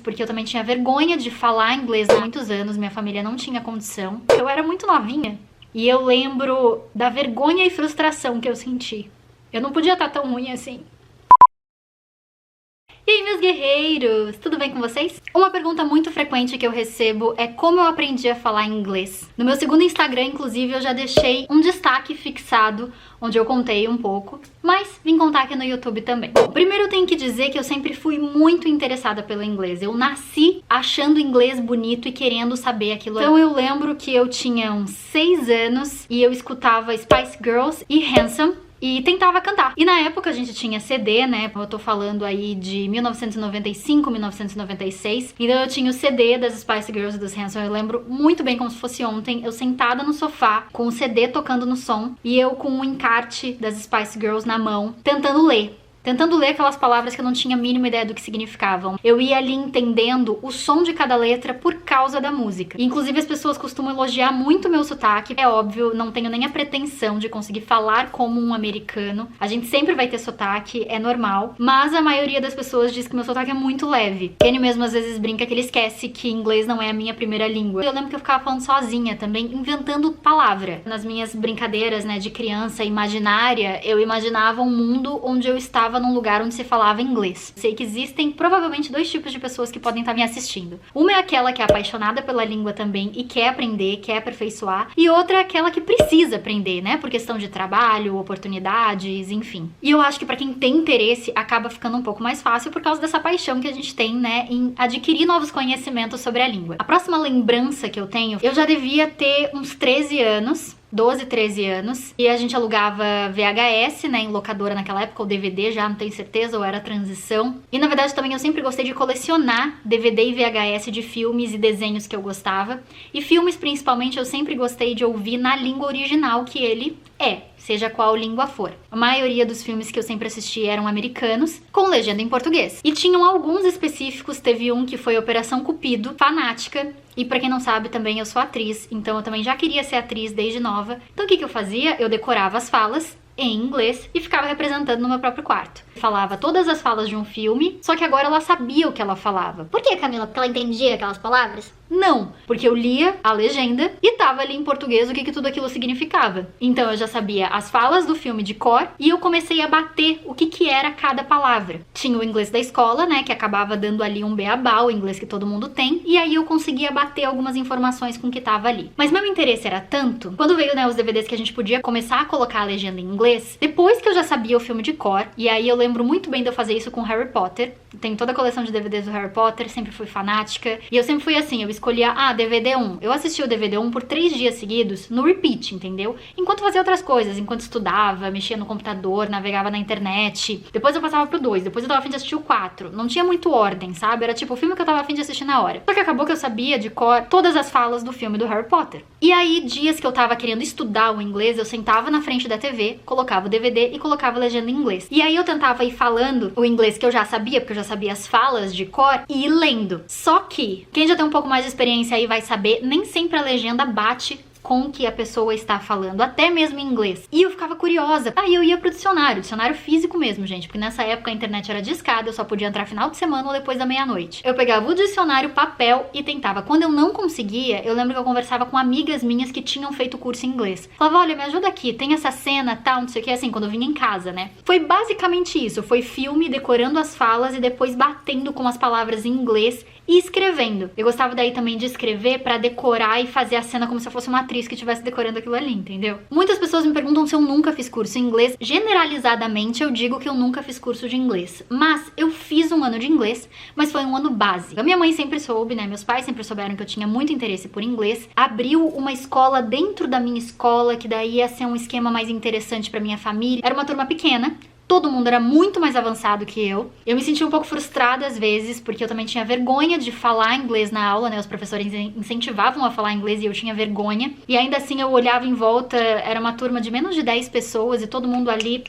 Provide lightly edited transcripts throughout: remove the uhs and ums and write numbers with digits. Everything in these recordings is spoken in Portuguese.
porque eu também tinha vergonha de falar inglês há muitos anos, minha família não tinha condição. Eu era muito novinha e eu lembro da vergonha e frustração que eu senti. Eu não podia estar tão ruim assim. E aí, meus guerreiros, tudo bem com vocês? Uma pergunta muito frequente que eu recebo é como eu aprendi a falar inglês. No meu segundo Instagram, inclusive, eu já deixei um destaque fixado, onde eu contei um pouco, mas vim contar aqui no YouTube também. Bom, primeiro eu tenho que dizer que eu sempre fui muito interessada pelo inglês. Eu nasci achando inglês bonito e querendo saber aquilo. Então eu lembro que eu tinha uns 6 anos e eu escutava Spice Girls e Handsome, e tentava cantar. E na época a gente tinha CD, né? Eu tô falando aí de 1995, 1996. Então eu tinha o CD das Spice Girls e dos Hanson. Eu lembro muito bem como se fosse ontem. Eu sentada no sofá, com o CD tocando no som, e eu com o encarte das Spice Girls na mão, tentando ler aquelas palavras que eu não tinha a mínima ideia do que significavam. Eu ia ali entendendo o som de cada letra por causa da música. E, inclusive, as pessoas costumam elogiar muito o meu sotaque. É óbvio, não tenho nem a pretensão de conseguir falar como um americano. A gente sempre vai ter sotaque, é normal. Mas a maioria das pessoas diz que meu sotaque é muito leve. Kenny mesmo às vezes brinca que ele esquece que inglês não é a minha primeira língua. Eu lembro que eu ficava falando sozinha também, inventando palavra. Nas minhas brincadeiras, né, de criança imaginária, eu imaginava um mundo onde eu estava num lugar onde se falava inglês. Sei que existem provavelmente 2 tipos de pessoas que podem estar me assistindo. Uma é aquela que é apaixonada pela língua também e quer aprender, quer aperfeiçoar. E outra é aquela que precisa aprender, né? Por questão de trabalho, oportunidades, enfim. E eu acho que pra quem tem interesse, acaba ficando um pouco mais fácil por causa dessa paixão que a gente tem, né? Em adquirir novos conhecimentos sobre a língua. A próxima lembrança que eu tenho, eu já devia ter uns 13 anos. 12, 13 anos, e a gente alugava VHS, né, em locadora naquela época, ou DVD, já não tenho certeza, ou era transição. E na verdade também eu sempre gostei de colecionar DVD e VHS de filmes e desenhos que eu gostava. E filmes principalmente eu sempre gostei de ouvir na língua original que ele é, seja qual língua for. A maioria dos filmes que eu sempre assisti eram americanos, com legenda em português. E tinham alguns específicos, teve um que foi Operação Cupido, fanática. E pra quem não sabe, também eu sou atriz, então eu também já queria ser atriz desde nova. Então o que eu fazia? Eu decorava as falas em inglês e ficava representando no meu próprio quarto. Falava todas as falas de um filme, só que agora ela sabia o que ela falava. Por que, Camila? Porque ela entendia aquelas palavras? Não, porque eu lia a legenda e tava ali em português o que tudo aquilo significava. Então eu já sabia as falas do filme de cor e eu comecei a bater o que era cada palavra. Tinha o inglês da escola, né, que acabava dando ali um beabá, o inglês que todo mundo tem, e aí eu conseguia bater algumas informações com o que tava ali. Mas meu interesse era tanto, quando veio, né, os DVDs que a gente podia começar a colocar a legenda em inglês, depois que eu já sabia o filme de cor, e aí eu lembro muito bem de eu fazer isso com Harry Potter. Tenho toda a coleção de DVDs do Harry Potter, sempre fui fanática, e eu sempre fui assim, eu escolhia, DVD 1. Eu assisti o DVD 1 por 3 dias seguidos, no repeat, entendeu? Enquanto fazia outras coisas, enquanto estudava, mexia no computador, navegava na internet. Depois eu passava pro 2, depois eu tava a fim de assistir o 4. Não tinha muito ordem, sabe? Era tipo o filme que eu tava a fim de assistir na hora. Só que acabou que eu sabia de cor todas as falas do filme do Harry Potter. E aí, dias que eu tava querendo estudar o inglês, eu sentava na frente da TV, colocava o DVD e colocava a legenda em inglês. E aí eu tentava ir falando o inglês que eu já sabia, porque eu já sabia as falas de cor, e ir lendo. Só que, quem já tem um pouco mais de experiência aí vai saber, nem sempre a legenda bate com o que a pessoa está falando, até mesmo em inglês. E eu ficava curiosa. Aí eu ia pro dicionário físico mesmo, gente, porque nessa época a internet era discada, eu só podia entrar final de semana ou depois da meia-noite. Eu pegava o dicionário, papel e tentava. Quando eu não conseguia, eu lembro que eu conversava com amigas minhas que tinham feito curso em inglês. Falava, olha, me ajuda aqui, tem essa cena, tal, não sei o que, assim, quando eu vinha em casa, né? Foi basicamente isso, foi filme decorando as falas e depois batendo com as palavras em inglês e escrevendo. Eu gostava daí também de escrever pra decorar e fazer a cena como se eu fosse uma atriz que estivesse decorando aquilo ali, entendeu? Muitas pessoas me perguntam se eu nunca fiz curso em inglês. Generalizadamente, eu digo que eu nunca fiz curso de inglês. Mas eu fiz um ano de inglês, mas foi um ano básico. A minha mãe sempre soube, né? Meus pais sempre souberam que eu tinha muito interesse por inglês. Abriu uma escola dentro da minha escola, que daí ia ser um esquema mais interessante pra minha família. Era uma turma pequena. Todo mundo era muito mais avançado que eu. Eu me sentia um pouco frustrada às vezes, porque eu também tinha vergonha de falar inglês na aula, né? Os professores incentivavam a falar inglês e eu tinha vergonha. E ainda assim eu olhava em volta, era uma turma de menos de 10 pessoas e todo mundo ali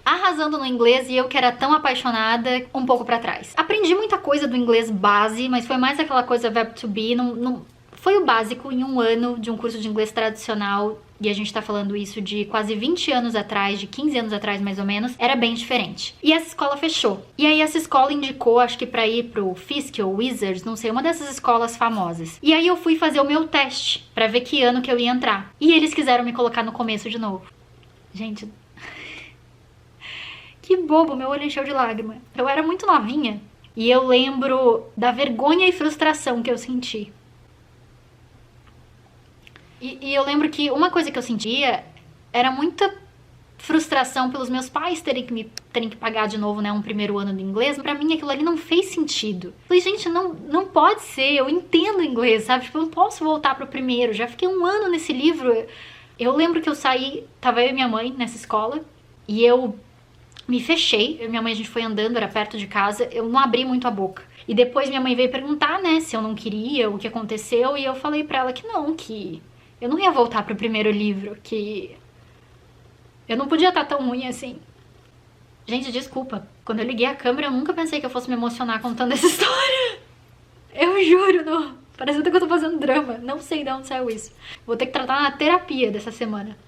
arrasando no inglês e eu que era tão apaixonada, um pouco pra trás. Aprendi muita coisa do inglês base, mas foi mais aquela coisa verb to be, não foi o básico em um ano de um curso de inglês tradicional e a gente tá falando isso de quase 20 anos atrás, de 15 anos atrás mais ou menos, era bem diferente. E essa escola fechou. E aí essa escola indicou, acho que pra ir pro Fisk ou Wizards, não sei, uma dessas escolas famosas. E aí eu fui fazer o meu teste pra ver que ano que eu ia entrar. E eles quiseram me colocar no começo de novo. Gente, que bobo, meu olho encheu de lágrima. Eu era muito novinha e eu lembro da vergonha e frustração que eu senti. E eu lembro que uma coisa que eu sentia era muita frustração pelos meus pais terem que pagar de novo, né, um primeiro ano de inglês. Pra mim aquilo ali não fez sentido. Falei, gente, não pode ser, eu entendo inglês, sabe? Tipo, eu não posso voltar pro primeiro, já fiquei um ano nesse livro. Eu lembro que eu saí, tava eu e minha mãe nessa escola, e eu me fechei. Eu e minha mãe, a gente foi andando, era perto de casa, eu não abri muito a boca. E depois minha mãe veio perguntar, né, se eu não queria, o que aconteceu, e eu falei pra ela que não, que eu não ia voltar pro primeiro livro, que eu não podia estar tão ruim assim. Gente, desculpa. Quando eu liguei a câmera, eu nunca pensei que eu fosse me emocionar contando essa história. Eu juro, não. Parece até que eu tô fazendo drama. Não sei de onde saiu isso. Vou ter que tratar na terapia dessa semana.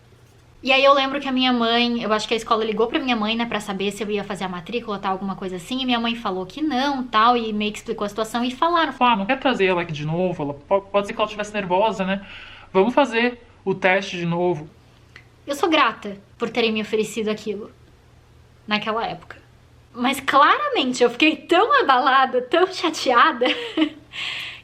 E aí eu lembro que a minha mãe, eu acho que a escola ligou pra minha mãe, né, pra saber se eu ia fazer a matrícula, tal, alguma coisa assim. E minha mãe falou que não, tal, e meio que explicou a situação e falaram. Não quer trazer ela aqui de novo? Ela pode ser que ela estivesse nervosa, né? Vamos fazer o teste de novo. Eu sou grata por terem me oferecido aquilo naquela época. Mas claramente eu fiquei tão abalada, tão chateada,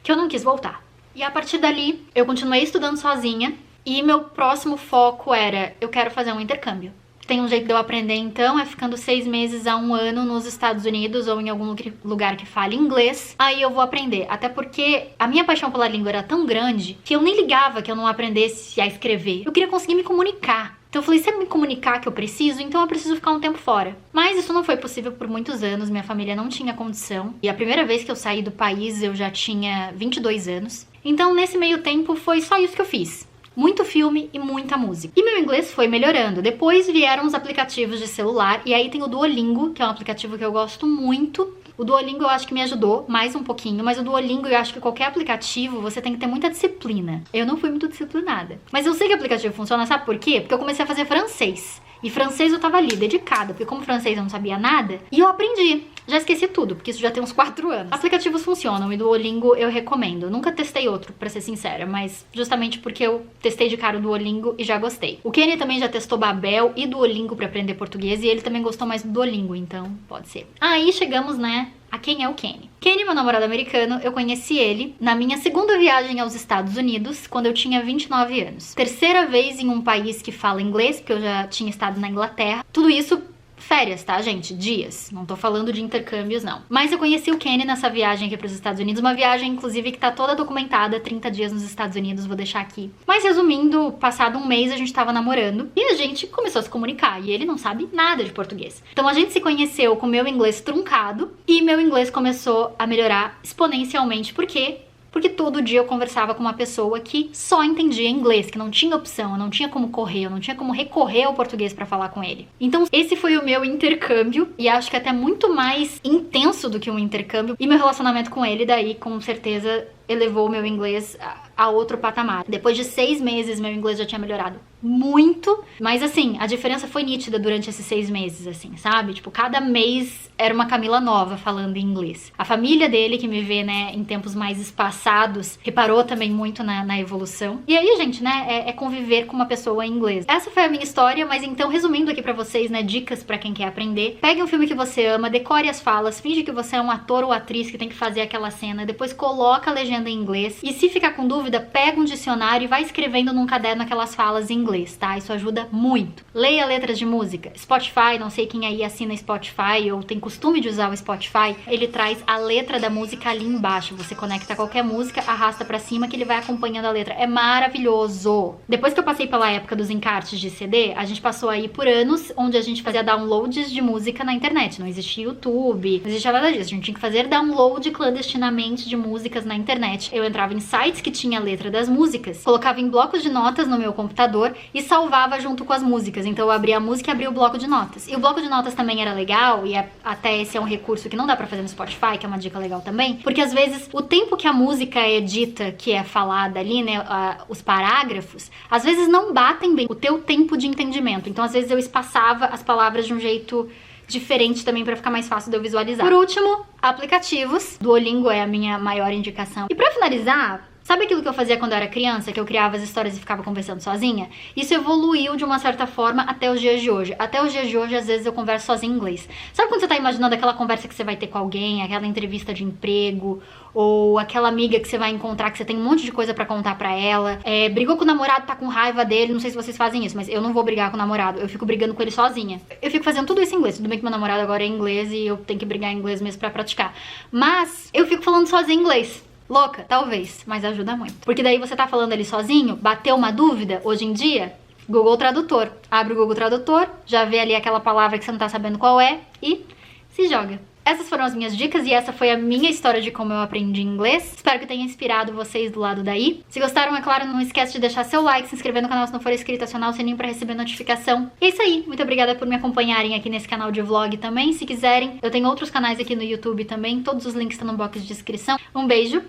que eu não quis voltar. E a partir dali, eu continuei estudando sozinha. E meu próximo foco era, eu quero fazer um intercâmbio. Tem um jeito de eu aprender então, é ficando 6 meses a 1 ano nos Estados Unidos ou em algum lugar que fale inglês. Aí eu vou aprender, até porque a minha paixão pela língua era tão grande que eu nem ligava que eu não aprendesse a escrever. Eu queria conseguir me comunicar. Então eu falei, se é me comunicar que eu preciso, então eu preciso ficar um tempo fora. Mas isso não foi possível por muitos anos, minha família não tinha condição. E a primeira vez que eu saí do país eu já tinha 22 anos. Então nesse meio tempo foi só isso que eu fiz. Muito filme e muita música. E meu inglês foi melhorando. Depois vieram os aplicativos de celular. E aí tem o Duolingo, que é um aplicativo que eu gosto muito. O Duolingo eu acho que me ajudou mais um pouquinho. Mas o Duolingo eu acho que qualquer aplicativo você tem que ter muita disciplina. Eu não fui muito disciplinada. Mas eu sei que o aplicativo funciona, sabe por quê? Porque eu comecei a fazer francês. E francês eu tava ali, dedicada. Porque como francês eu não sabia nada. E eu aprendi. Já esqueci tudo, porque isso já tem uns 4 anos. Aplicativos funcionam e Duolingo eu recomendo. Nunca testei outro, pra ser sincera, mas justamente porque eu testei de cara o Duolingo e já gostei. O Kenny também já testou Babel e Duolingo pra aprender português e ele também gostou mais do Duolingo, então pode ser. Aí chegamos, né, a quem é o Kenny. Kenny, meu namorado americano, eu conheci ele na minha segunda viagem aos Estados Unidos, quando eu tinha 29 anos. Terceira vez em um país que fala inglês, porque eu já tinha estado na Inglaterra. Tudo isso férias, tá, gente? Dias. Não tô falando de intercâmbios, não. Mas eu conheci o Kenny nessa viagem aqui pros Estados Unidos. Uma viagem, inclusive, que tá toda documentada. 30 dias nos Estados Unidos, vou deixar aqui. Mas resumindo, passado um mês a gente tava namorando. E a gente começou a se comunicar. E ele não sabe nada de português. Então a gente se conheceu com meu inglês truncado. E meu inglês começou a melhorar exponencialmente. Por quê? Porque todo dia eu conversava com uma pessoa que só entendia inglês, que não tinha opção, eu não tinha como correr, eu não tinha como recorrer ao português pra falar com ele. Então esse foi o meu intercâmbio, e acho que até muito mais intenso do que um intercâmbio. E meu relacionamento com ele daí, com certeza, elevou o meu inglês a outro patamar. Depois de 6 meses, meu inglês já tinha melhorado muito. Mas assim, a diferença foi nítida durante esses 6 meses, assim, sabe? Tipo, cada mês era uma Camila nova falando em inglês. A família dele, que me vê, né, em tempos mais espaçados, reparou também muito na evolução. E aí, gente, né, é conviver com uma pessoa em inglês. Essa foi a minha história, mas então, resumindo aqui pra vocês, né, dicas pra quem quer aprender. Pegue um filme que você ama, decore as falas, finge que você é um ator ou atriz que tem que fazer aquela cena, depois coloca a legenda em inglês. E se ficar com dúvida, pega um dicionário e vai escrevendo num caderno aquelas falas em inglês, tá? Isso ajuda muito. Leia letras de música. Spotify, não sei quem aí assina Spotify ou tem costume de usar o Spotify, ele traz a letra da música ali embaixo. Você conecta qualquer música, arrasta pra cima que ele vai acompanhando a letra. É maravilhoso! Depois que eu passei pela época dos encartes de CD, a gente passou aí por anos onde a gente fazia downloads de música na internet. Não existia YouTube, não existia nada disso. A gente tinha que fazer download clandestinamente de músicas na internet. internet. Eu entrava em sites que tinha a letra das músicas, colocava em blocos de notas no meu computador e salvava junto com as músicas. Então eu abria a música e abria o bloco de notas. E o bloco de notas também era legal, e até esse é um recurso que não dá pra fazer no Spotify, que é uma dica legal também, porque às vezes o tempo que a música é dita, que é falada ali, né, os parágrafos, às vezes não batem bem o teu tempo de entendimento. Então às vezes eu espaçava as palavras de um jeito diferente também pra ficar mais fácil de eu visualizar. Por último, aplicativos. Duolingo é a minha maior indicação. E pra finalizar, sabe aquilo que eu fazia quando eu era criança, que eu criava as histórias e ficava conversando sozinha? Isso evoluiu de uma certa forma até os dias de hoje. Até os dias de hoje, às vezes, eu converso sozinha em inglês. Sabe quando você tá imaginando aquela conversa que você vai ter com alguém, aquela entrevista de emprego, ou aquela amiga que você vai encontrar, que você tem um monte de coisa pra contar pra ela, brigou com o namorado, tá com raiva dele, não sei se vocês fazem isso, mas eu não vou brigar com o namorado, eu fico brigando com ele sozinha. Eu fico fazendo tudo isso em inglês, tudo bem que meu namorado agora é inglês e eu tenho que brigar em inglês mesmo pra praticar. Mas eu fico falando sozinha em inglês. Louca? Talvez, mas ajuda muito. Porque daí você tá falando ali sozinho, bateu uma dúvida, hoje em dia, Google Tradutor. Abre o Google Tradutor, já vê ali aquela palavra que você não tá sabendo qual é e se joga. Essas foram as minhas dicas e essa foi a minha história de como eu aprendi inglês. Espero que tenha inspirado vocês do lado daí. Se gostaram, é claro, não esquece de deixar seu like, se inscrever no canal se não for inscrito, acionar o sininho pra receber notificação. E é isso aí, muito obrigada por me acompanharem aqui nesse canal de vlog também. Se quiserem, eu tenho outros canais aqui no YouTube também, todos os links estão no box de descrição. Um beijo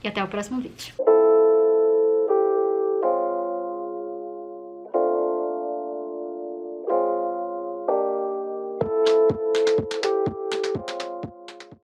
e até o próximo vídeo.